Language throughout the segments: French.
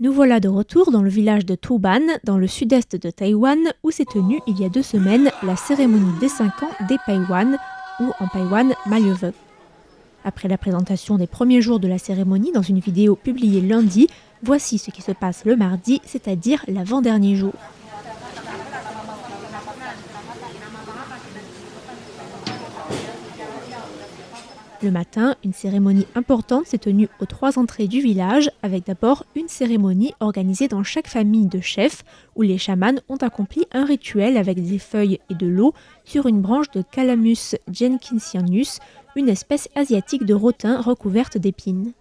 Nous voilà de retour dans le village de Tuban, dans le sud-est de Taïwan, où s'est tenue il y a 2 semaines la cérémonie des 5 ans des Paiwan, ou en Paiwan, Mayeve. Après la présentation des premiers jours de la cérémonie dans une vidéo publiée lundi, voici ce qui se passe le mardi, c'est-à-dire l'avant-dernier jour. Le matin, une cérémonie importante s'est tenue aux 3 entrées du village, avec d'abord une cérémonie organisée dans chaque famille de chefs, où les chamans ont accompli un rituel avec des feuilles et de l'eau sur une branche de Calamus jenkinsianus, une espèce asiatique de rotin recouverte d'épines.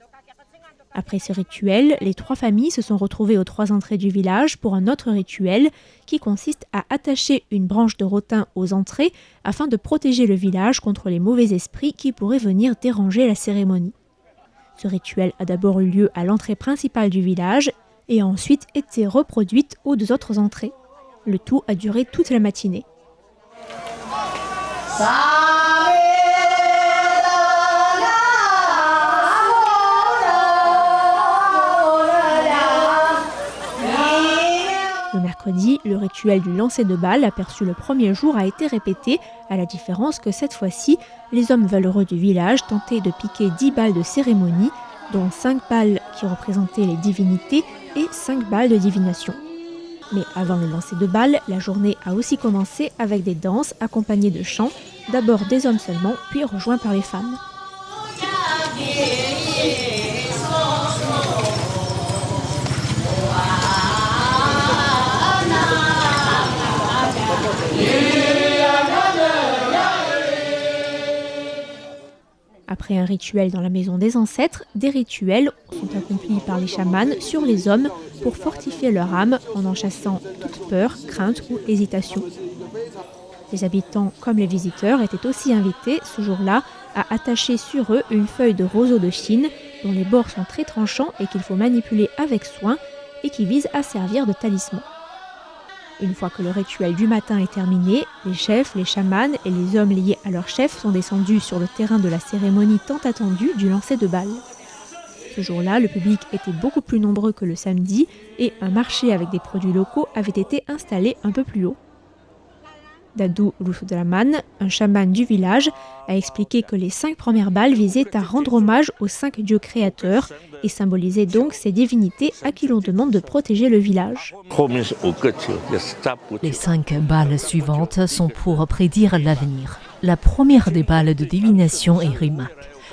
Après ce rituel, les 3 familles se sont retrouvées aux 3 entrées du village pour un autre rituel qui consiste à attacher une branche de rotin aux entrées afin de protéger le village contre les mauvais esprits qui pourraient venir déranger la cérémonie. Ce rituel a d'abord eu lieu à l'entrée principale du village et a ensuite été reproduite aux 2 autres entrées. Le tout a duré toute la matinée. Le mercredi, le rituel du lancer de balles aperçu le premier jour a été répété, à la différence que cette fois-ci, les hommes valeureux du village tentaient de piquer 10 balles de cérémonie, dont 5 balles qui représentaient les divinités et 5 balles de divination. Mais avant le lancer de balles, la journée a aussi commencé avec des danses accompagnées de chants, d'abord des hommes seulement, puis rejoints par les femmes. Après un rituel dans la maison des ancêtres, des rituels sont accomplis par les chamans sur les hommes pour fortifier leur âme en chassant toute peur, crainte ou hésitation. Les habitants comme les visiteurs étaient aussi invités ce jour-là à attacher sur eux une feuille de roseau de Chine dont les bords sont très tranchants et qu'il faut manipuler avec soin et qui vise à servir de talisman. Une fois que le rituel du matin est terminé, les chefs, les chamans et les hommes liés à leur chef sont descendus sur le terrain de la cérémonie tant attendue du lancer de balles. Ce jour-là, le public était beaucoup plus nombreux que le samedi et un marché avec des produits locaux avait été installé un peu plus haut. Dadu Rusudraman, un chaman du village, a expliqué que les 5 premières balles visaient à rendre hommage aux 5 dieux créateurs et symbolisaient donc ces divinités à qui l'on demande de protéger le village. Les 5 balles suivantes sont pour prédire l'avenir. La première des balles de divination est Rimak.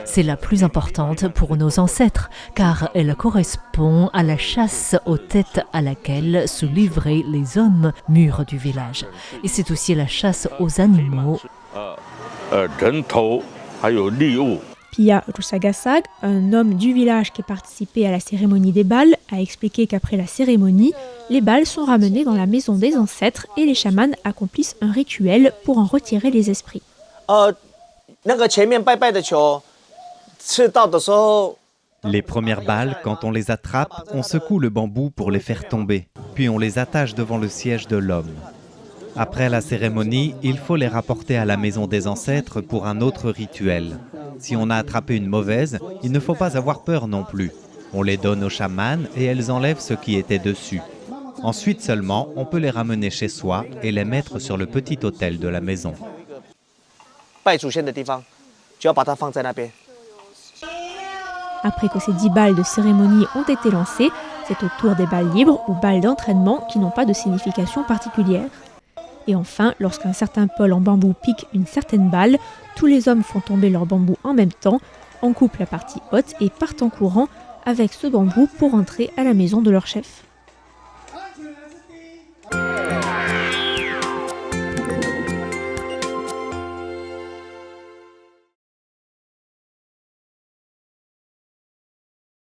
C'est la plus importante pour nos ancêtres, car elle correspond à la chasse aux têtes à laquelle se livraient les hommes mûrs du village. Et c'est aussi la chasse aux animaux. Pia Rusagasag, un homme du village qui participait à la cérémonie des balles, a expliqué qu'après la cérémonie, les balles sont ramenées dans la maison des ancêtres et les chamans accomplissent un rituel pour en retirer les esprits. Les premières balles, quand on les attrape, on secoue le bambou pour les faire tomber, puis on les attache devant le siège de l'homme. Après la cérémonie, il faut les rapporter à la maison des ancêtres pour un autre rituel. Si on a attrapé une mauvaise, il ne faut pas avoir peur non plus. On les donne aux chamans et elles enlèvent ce qui était dessus. Ensuite seulement, on peut les ramener chez soi et les mettre sur le petit autel de la maison. Après que ces 10 balles de cérémonie ont été lancées, c'est au tour des balles libres ou balles d'entraînement qui n'ont pas de signification particulière. Et enfin, lorsqu'un certain pôle en bambou pique une certaine balle, tous les hommes font tomber leur bambou en même temps, en coupent la partie haute et partent en courant avec ce bambou pour entrer à la maison de leur chef.